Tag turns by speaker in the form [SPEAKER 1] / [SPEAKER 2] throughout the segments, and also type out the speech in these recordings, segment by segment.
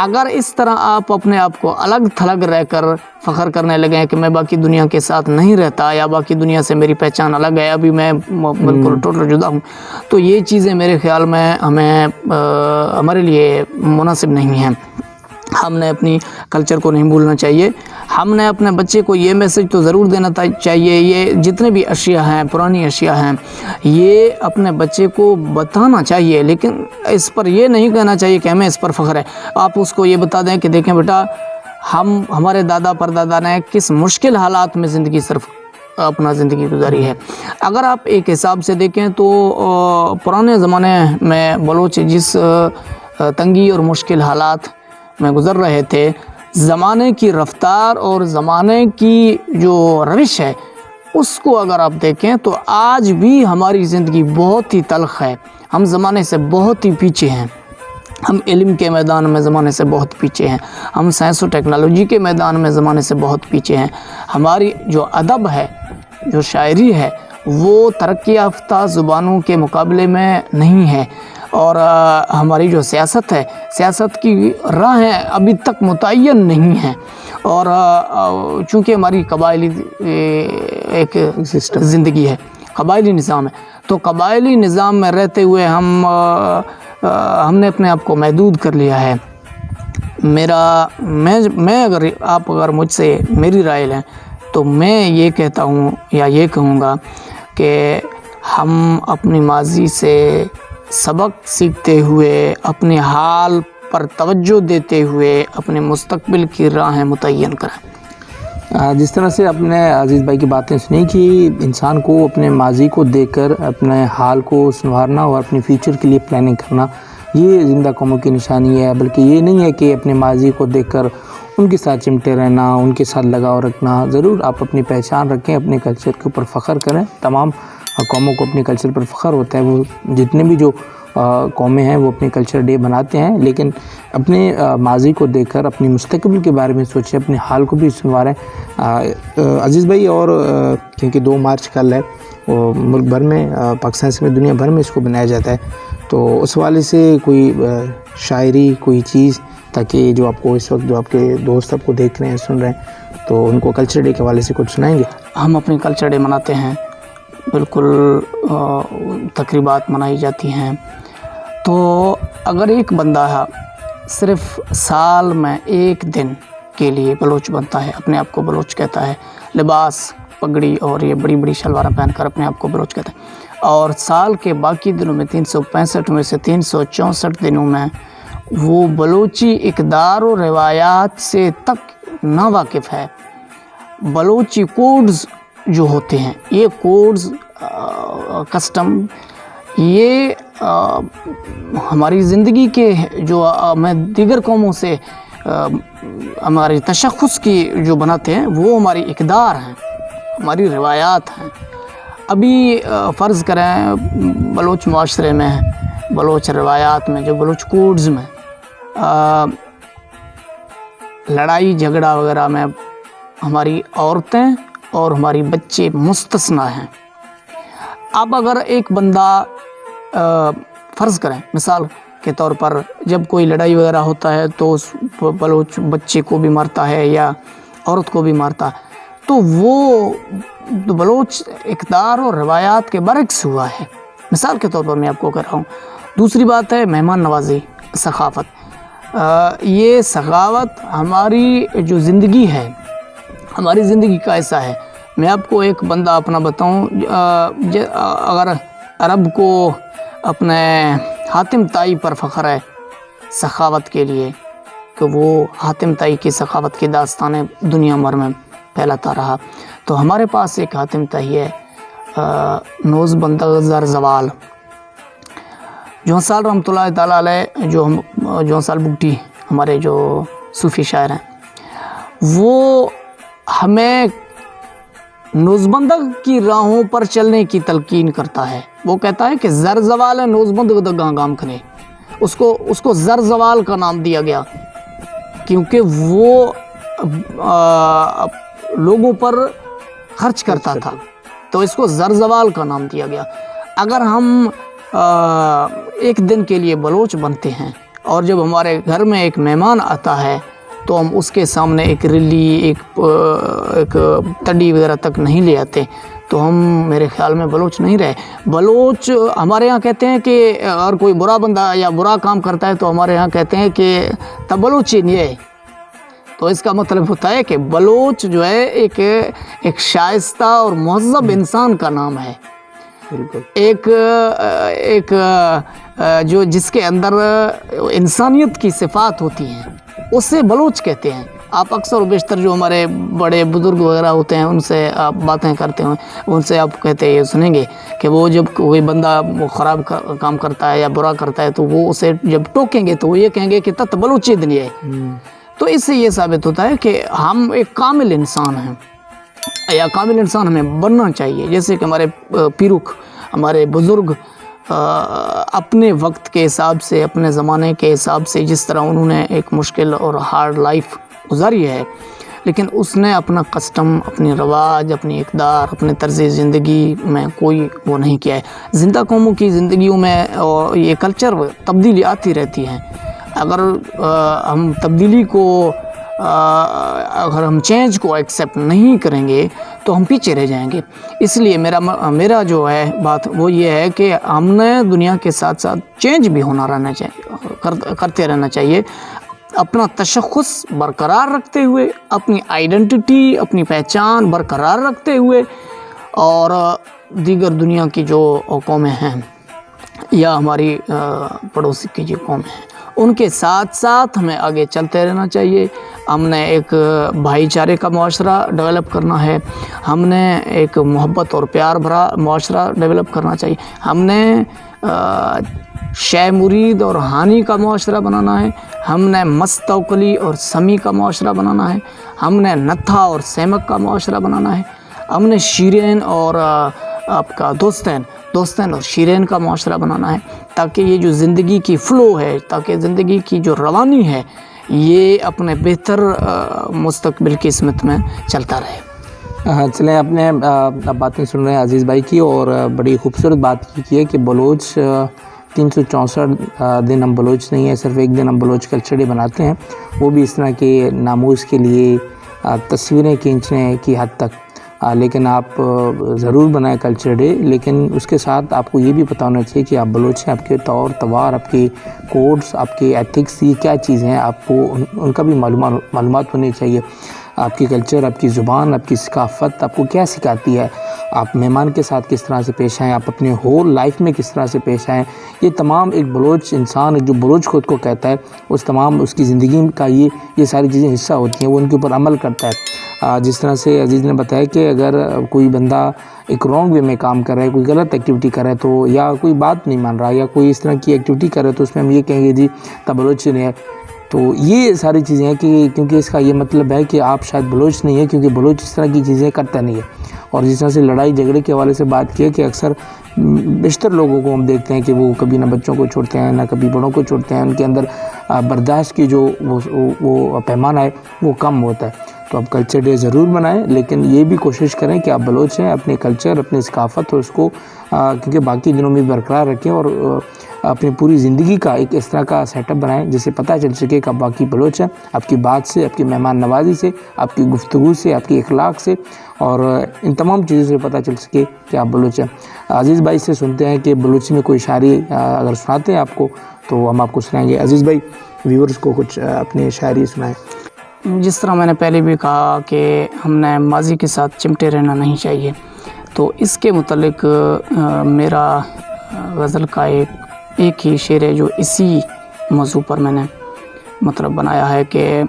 [SPEAKER 1] اگر اس طرح آپ اپنے آپ کو الگ تھلگ رہ کر فخر کرنے لگے کہ میں باقی دنیا کے ساتھ نہیں رہتا یا باقی دنیا سے میری پہچان الگ ہے، ابھی میں بالکل ٹوٹل جدا ہوں، تو یہ چیزیں میرے خیال میں ہمارے لیے مناسب نہیں ہیں۔ ہم نے اپنی کلچر کو نہیں بھولنا چاہیے۔ ہم نے اپنے بچے کو یہ میسج تو ضرور دینا چاہیے، یہ جتنے بھی اشیاء ہیں، پرانی اشیاء ہیں، یہ اپنے بچے کو بتانا چاہیے، لیکن اس پر یہ نہیں کہنا چاہیے کہ ہمیں اس پر فخر ہے۔ آپ اس کو یہ بتا دیں کہ دیکھیں بیٹا، ہمارے دادا پردادا نے کس مشکل حالات میں اپنا زندگی گزاری ہے۔ اگر آپ ایک حساب سے دیکھیں تو پرانے زمانے میں بلوچ جس تنگی اور مشکل حالات میں گزر رہے تھے، زمانے کی رفتار اور زمانے کی جو روش ہے اس کو اگر آپ دیکھیں تو آج بھی ہماری زندگی بہت ہی تلخ ہے۔ ہم زمانے سے بہت ہی پیچھے ہیں، ہم علم کے میدان میں زمانے سے بہت پیچھے ہیں، ہم سائنس و ٹیکنالوجی کے میدان میں زمانے سے بہت پیچھے ہیں۔ ہماری جو ادب ہے، جو شاعری ہے، وہ ترقی یافتہ زبانوں کے مقابلے میں نہیں ہے، اور ہماری جو سیاست ہے، سیاست کی راہیں ابھی تک متعین نہیں ہیں، اور چونکہ ہماری قبائلی ایک زندگی ہے، قبائلی نظام ہے، تو قبائلی نظام میں رہتے ہوئے ہم نے اپنے آپ کو محدود کر لیا ہے۔ میں اگر مجھ سے میری رائے لیں تو میں یہ کہتا ہوں یا یہ کہوں گا کہ ہم اپنی ماضی سے سبق سیکھتے ہوئے، اپنے حال پر توجہ دیتے ہوئے اپنے مستقبل کی راہیں متعین کریں۔
[SPEAKER 2] جس طرح سے اپنے عزیز بھائی کی باتیں سنی کہ انسان کو اپنے ماضی کو دیکھ کر اپنے حال کو سنوارنا اور اپنے فیوچر کے لیے پلاننگ کرنا، یہ زندہ قوموں کی نشانی ہے، بلکہ یہ نہیں ہے کہ اپنے ماضی کو دیکھ کر ان کے ساتھ چمٹے رہنا، ان کے ساتھ لگاؤ رکھنا۔ ضرور آپ اپنی پہچان رکھیں، اپنے کلچر کے اوپر فخر کریں۔ تمام قوموں کو اپنے کلچر پر فخر ہوتا ہے، وہ جتنے بھی جو قومیں ہیں وہ اپنے کلچر ڈے بناتے ہیں، لیکن اپنے ماضی کو دیکھ کر اپنی مستقبل کے بارے میں سوچیں، اپنے حال کو بھی سنواریں۔ عزیز بھائی، اور کیونکہ 2 مارچ کل ہے، وہ ملک بھر میں، پاکستان سمیت دنیا بھر میں اس کو بنایا جاتا ہے، تو اس حوالے سے کوئی شاعری، کوئی چیز، تاکہ جو آپ کو اس وقت جو آپ کے دوست آپ کو دیکھ رہے ہیں، سن رہے ہیں، تو ان کو کلچر ڈے کے حوالے سے کچھ سنائیں گے؟
[SPEAKER 1] ہم اپنی کلچر ڈے مناتے ہیں، بالکل تقریبات منائی جاتی ہیں۔ تو اگر ایک بندہ صرف سال میں 1 دن کے لیے بلوچ بنتا ہے، اپنے آپ کو بلوچ کہتا ہے، لباس، پگڑی اور یہ بڑی بڑی شلواریں پہن کر اپنے آپ کو بلوچ کہتا ہے، اور سال کے باقی دنوں میں 365 میں سے 364 دنوں میں وہ بلوچی اقدار و روایات سے تک نا واقف ہے۔ بلوچی کوڈز جو ہوتے ہیں، یہ کوڈز، کسٹم، یہ ہماری زندگی کے جو میں دیگر قوموں سے ہماری تشخص کی جو بناتے ہیں، وہ ہماری اقدار ہیں، ہماری روایات ہیں۔ ابھی فرض کریں بلوچ معاشرے میں، بلوچ روایات میں، جو بلوچ کوڈز میں لڑائی جھگڑا وغیرہ میں ہماری عورتیں اور ہماری بچے مستثنی ہیں۔ اب اگر ایک بندہ فرض کریں مثال کے طور پر، جب کوئی لڑائی وغیرہ ہوتا ہے تو اس بلوچ بچے کو بھی مارتا ہے یا عورت کو بھی مارتا ہے، تو وہ بلوچ اقدار اور روایات کے برعکس ہوا ہے۔ مثال کے طور پر میں آپ کو کہہ رہا ہوں۔ دوسری بات ہے مہمان نوازی، سخاوت۔ یہ سخاوت ہماری جو زندگی ہے، ہماری زندگی کا ایسا ہے۔ میں آپ کو ایک بندہ اپنا بتاؤں، اگر عرب کو اپنے حاتم طائی پر فخر ہے سخاوت کے لیے، کہ وہ حاتم طائی کی سخاوت کی داستانیں دنیا بھر میں پھیلاتا رہا، تو ہمارے پاس ایک حاتم طائی ہے، نوز بندہ زرزوال، جونسال رحمۃ اللہ تعالیٰ علیہ، جو جونسال بگٹی ہمارے جو صوفی شاعر ہیں، وہ ہمیں نوزبندگ کی راہوں پر چلنے کی تلقین کرتا ہے۔ وہ کہتا ہے کہ زر زوال ہے نوزبندگ دا گام کھنے، اس کو زر زوال کا نام دیا گیا کیونکہ وہ لوگوں پر خرچ کرتا تھا، تو اس کو زر زوال کا نام دیا گیا۔ اگر ہم 1 دن کے لیے بلوچ بنتے ہیں اور جب ہمارے گھر میں ایک مہمان آتا ہے تو ہم اس کے سامنے ایک رلی ایک تڈی وغیرہ تک نہیں لے آتے، تو ہم میرے خیال میں بلوچ نہیں رہے۔ بلوچ ہمارے یہاں کہتے ہیں کہ اگر کوئی برا بندہ یا برا کام کرتا ہے تو ہمارے یہاں کہتے ہیں کہ تا بلوچی نہیں ہے، تو اس کا مطلب ہوتا ہے کہ بلوچ جو ہے ایک شائستہ اور مہذب انسان کا نام ہے،
[SPEAKER 2] بالکل
[SPEAKER 1] ایک جو جس کے اندر انسانیت کی صفات ہوتی ہیں اسے بلوچ کہتے ہیں۔ آپ اکثر و بیشتر جو ہمارے بڑے بزرگ وغیرہ ہوتے ہیں ان سے آپ باتیں کرتے ہیں، ان سے آپ کہتے ہیں، یہ سنیں گے کہ وہ جب کوئی بندہ وہ خراب کام کرتا ہے یا برا کرتا ہے تو وہ اسے جب ٹوکیں گے تو وہ یہ کہیں گے کہ تت بلوچی دنیا ہے۔ تو اس سے یہ ثابت ہوتا ہے کہ ہم ایک کامل انسان ہیں، یا کامل انسان ہمیں بننا چاہیے، جیسے کہ ہمارے پیرک، ہمارے بزرگ اپنے وقت کے حساب سے، اپنے زمانے کے حساب سے جس طرح انہوں نے ایک مشکل اور ہارڈ لائف گزاری ہے، لیکن اس نے اپنا کسٹم، اپنی رواج، اپنی اقدار، اپنے طرز زندگی میں کوئی وہ نہیں کیا ہے۔ زندہ قوموں کی زندگیوں میں یہ کلچر تبدیلی آتی رہتی ہیں، اگر ہم تبدیلی کو اگر ہم چینج کو ایکسیپٹ نہیں کریں گے تو ہم پیچھے رہ جائیں گے۔ اس لیے میرا جو ہے بات وہ یہ ہے کہ ہم نے دنیا کے ساتھ ساتھ چینج بھی رہنا چاہیے، کرتے رہنا چاہیے، اپنا تشخص برقرار رکھتے ہوئے، اپنی آئیڈینٹی، اپنی پہچان برقرار رکھتے ہوئے، اور دیگر دنیا کی جو قومیں ہیں یا ہماری پڑوسی کی جو قومیں ہیں ان کے ساتھ ساتھ ہمیں آگے چلتے رہنا چاہیے۔ ہم نے ایک بھائی چارے کا معاشرہ ڈیولپ کرنا ہے، ہم نے ایک محبت اور پیار بھرا معاشرہ ڈیولپ کرنا چاہیے، ہم نے شے مرید اور ہانی کا معاشرہ بنانا ہے، ہم نے مستوقلی اور سمی کا معاشرہ بنانا ہے، ہم نے نتھا اور سیمک کا معاشرہ بنانا ہے، ہم نے شیرین اور آپ کا دوستین اور شیرین کا معاشرہ بنانا ہے، تاکہ یہ جو زندگی کی فلو ہے، تاکہ زندگی کی جو روانی ہے یہ اپنے بہتر مستقبل کی سمت میں چلتا رہے۔
[SPEAKER 2] ہاں چلیں، آپ نے باتیں سن رہے ہیں عزیز بھائی کی، اور بڑی خوبصورت بات کی ہے کہ بلوچ 364 دن ہم بلوچ نہیں ہیں، صرف ایک دن ہم بلوچ کلچر ڈے بناتے ہیں، وہ بھی اس طرح کے ناموز کے لیے، تصویریں کھینچنے کی حد تک، لیکن آپ ضرور بنائیں کلچر ڈے، لیکن اس کے ساتھ آپ کو یہ بھی پتہ ہونا چاہیے کہ آپ بلوچ ہیں، آپ کے طور توار، آپ کے کوڈز، آپ کے ایتھکس، یہ کیا چیزیں ہیں، آپ کو ان کا بھی معلومات ہونی چاہیے۔ آپ کی کلچر، آپ کی زبان، آپ کی ثقافت آپ کو کیا سکھاتی ہے، آپ مہمان کے ساتھ کس طرح سے پیش آئیں، آپ اپنے ہول لائف میں کس طرح سے پیش آئیں، یہ تمام ایک بلوچ انسان جو بلوچ خود کو کہتا ہے اس تمام اس کی زندگی کا یہ ساری چیزیں حصہ ہوتی ہیں، وہ ان کے اوپر عمل کرتا ہے۔ جس طرح سے عزیز نے بتایا کہ اگر کوئی بندہ ایک رانگ وے میں کام کر رہا ہے، کوئی غلط ایکٹیویٹی کر رہا ہے تو، یا کوئی بات نہیں مان رہا، یا کوئی اس طرح کی ایکٹیویٹی کر رہا ہے تو اس میں ہم یہ کہیں گے جی تا بلوچ نہیں ہے۔ تو یہ ساری چیزیں ہیں کہ کیونکہ اس کا یہ مطلب ہے کہ آپ شاید بلوچ نہیں ہے، کیونکہ بلوچ اس طرح کی چیزیں کرتا نہیں ہے۔ اور جس طرح سے لڑائی جھگڑے کے حوالے سے بات کی ہے کہ اکثر بیشتر لوگوں کو ہم دیکھتے ہیں کہ وہ کبھی نہ بچوں کو چھوڑتے ہیں نہ کبھی بڑوں کو چھوڑتے ہیں، ان کے اندر برداشت کی جو وہ پیمانہ ہے وہ کم ہوتا ہے۔ تو آپ کلچر ڈے ضرور منائیں، لیکن یہ بھی کوشش کریں کہ آپ بلوچ ہیں، اپنے کلچر، اپنی ثقافت اور اس کو کیونکہ باقی دنوں میں برقرار رکھیں، اور اپنی پوری زندگی کا ایک اس طرح کا سیٹ اپ بنائیں جسے پتہ چل سکے کہ آپ باقی بلوچ ہیں، آپ کی بات سے، آپ کی مہمان نوازی سے، آپ کی گفتگو سے، آپ کی اخلاق سے، اور ان تمام چیزوں سے پتہ چل سکے کہ آپ بلوچ ہیں۔ عزیز بھائی سے سنتے ہیں کہ بلوچی میں کوئی شاعری اگر سناتے ہیں آپ کو تو ہم آپ کو سنائیں گے۔ عزیز بھائی ویورز کو کچھ اپنی شاعری سنائیں۔
[SPEAKER 1] جس طرح میں نے پہلے بھی کہا کہ ہم نے ماضی کے ساتھ چمٹے رہنا نہیں چاہیے، تو اس کے متعلق میرا غزل کا ایک ہی شعر ہے جو اسی موضوع پر میں نے مطلب بنایا ہے کہ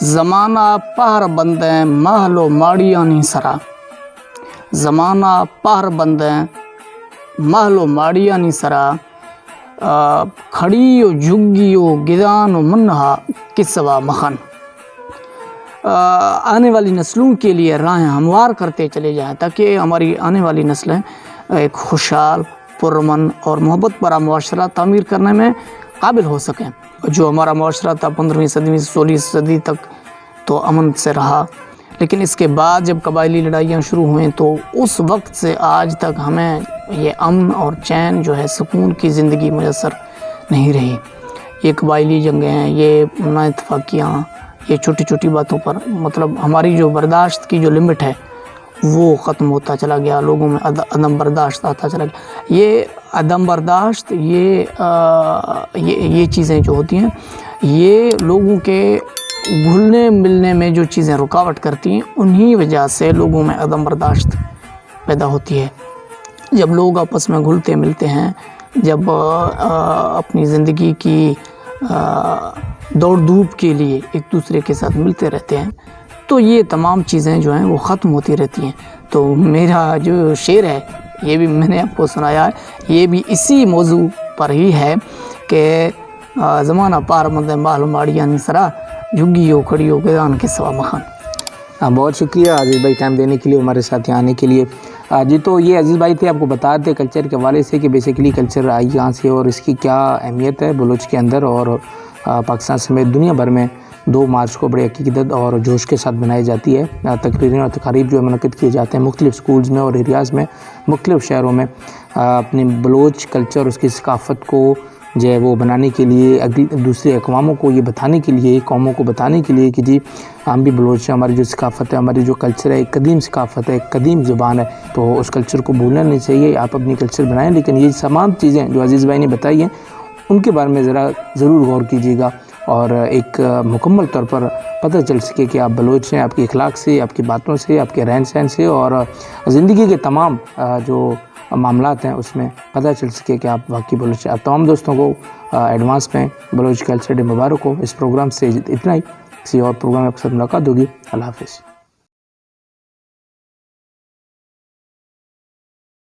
[SPEAKER 1] زمانہ پہر بندیں محل و ماڑیاں نہیں سرا، زمانہ پہر بندیں محل و ماڑیاں نہیں سرا، کھڑی و جھگی و گدان و منہا کسوا مخن۔ آنے والی نسلوں کے لیے راہیں ہموار کرتے چلے جائیں تاکہ ہماری آنے والی نسلیں ایک خوشحال، پرامن اور محبت بھرا معاشرہ تعمیر کرنے میں قابل ہو سکیں۔ جو ہمارا معاشرہ تھا 15ویں صدی 16ویں صدی تک تو امن سے رہا، لیکن اس کے بعد جب قبائلی لڑائیاں شروع ہوئیں تو اس وقت سے آج تک ہمیں یہ امن اور چین جو ہے، سکون کی زندگی میسر نہیں رہی۔ یہ قبائلی جنگیں ہیں، یہ نا اتفاقیاں، یہ چھوٹی چھوٹی باتوں پر مطلب ہماری جو برداشت کی جو لمٹ ہے وہ ختم ہوتا چلا گیا، لوگوں میں عدم برداشت آتا چلا گیا۔ یہ عدم برداشت یہ چیزیں جو ہوتی ہیں یہ لوگوں کے گھلنے ملنے میں جو چیزیں رکاوٹ کرتی ہیں، انہی وجہ سے لوگوں میں عدم برداشت پیدا ہوتی ہے۔ جب لوگ آپس میں گھلتے ملتے ہیں، جب اپنی زندگی کی دوڑ دھوپ کے لیے ایک دوسرے کے ساتھ ملتے رہتے ہیں، تو یہ تمام چیزیں جو ہیں وہ ختم ہوتی رہتی ہیں۔ تو میرا جو شعر ہے یہ بھی میں نے آپ کو سنایا ہے، یہ بھی اسی موضوع پر ہی ہے کہ زمانہ پار مند مال ماڑیاں نسرا جھگی ہو کھڑی ہو گدان کے سوا مخان۔
[SPEAKER 2] بہت شکریہ عزیز بھائی ٹائم دینے کے لیے، ہمارے ساتھ یہاں آنے کے لیے۔ جی تو یہ عزیز بھائی تھے، آپ کو بتا دیں کلچر کے حوالے سے کہ بیسیکلی کلچر آئی کہاں سے اور اس کی کیا اہمیت ہے بلوچ کے اندر اور پاکستان سمیت دنیا بھر میں 2 مارچ کو بڑے عقیدت اور جوش کے ساتھ منائی جاتی ہے۔ تقریریں اور تقاریب جو منعقد کیے جاتے ہیں مختلف سکولز میں اور ایریاز میں، مختلف شہروں میں، اپنے بلوچ کلچر اس کی ثقافت کو جو ہے وہ بنانے کے لیے، دوسرے اقواموں کو یہ بتانے کے لیے، قوموں کو بتانے کے لیے کہ جی ہم بھی بلوچ ہیں، ہماری جو ثقافت ہے، ہماری جو کلچر ہے، ایک قدیم ثقافت ہے، ایک قدیم زبان ہے، تو اس کلچر کو بھولنا نہیں چاہیے۔ آپ اپنی کلچر بنائیں، لیکن یہ تمام چیزیں جو عزیز بھائی نے بتائی ہیں ان کے بارے میں ضرور غور کیجیے گا اور ایک مکمل طور پر پتہ چل سکے کہ آپ بلوچ ہیں، آپ کے اخلاق سے، آپ کی باتوں سے، آپ کے رہن سہن سے اور زندگی کے تمام جو معاملات ہیں اس میں پتہ چل سکے کہ آپ واقعی بلوچ ہیں۔ آپ تمام دوستوں کو ایڈوانس میں بلوچ کلچر ڈے مبارک ہو۔ اس پروگرام سے اتنا ہی، کسی اور پروگرام میں آپ کے ساتھ ملاقات ہوگی۔ اللہ حافظ۔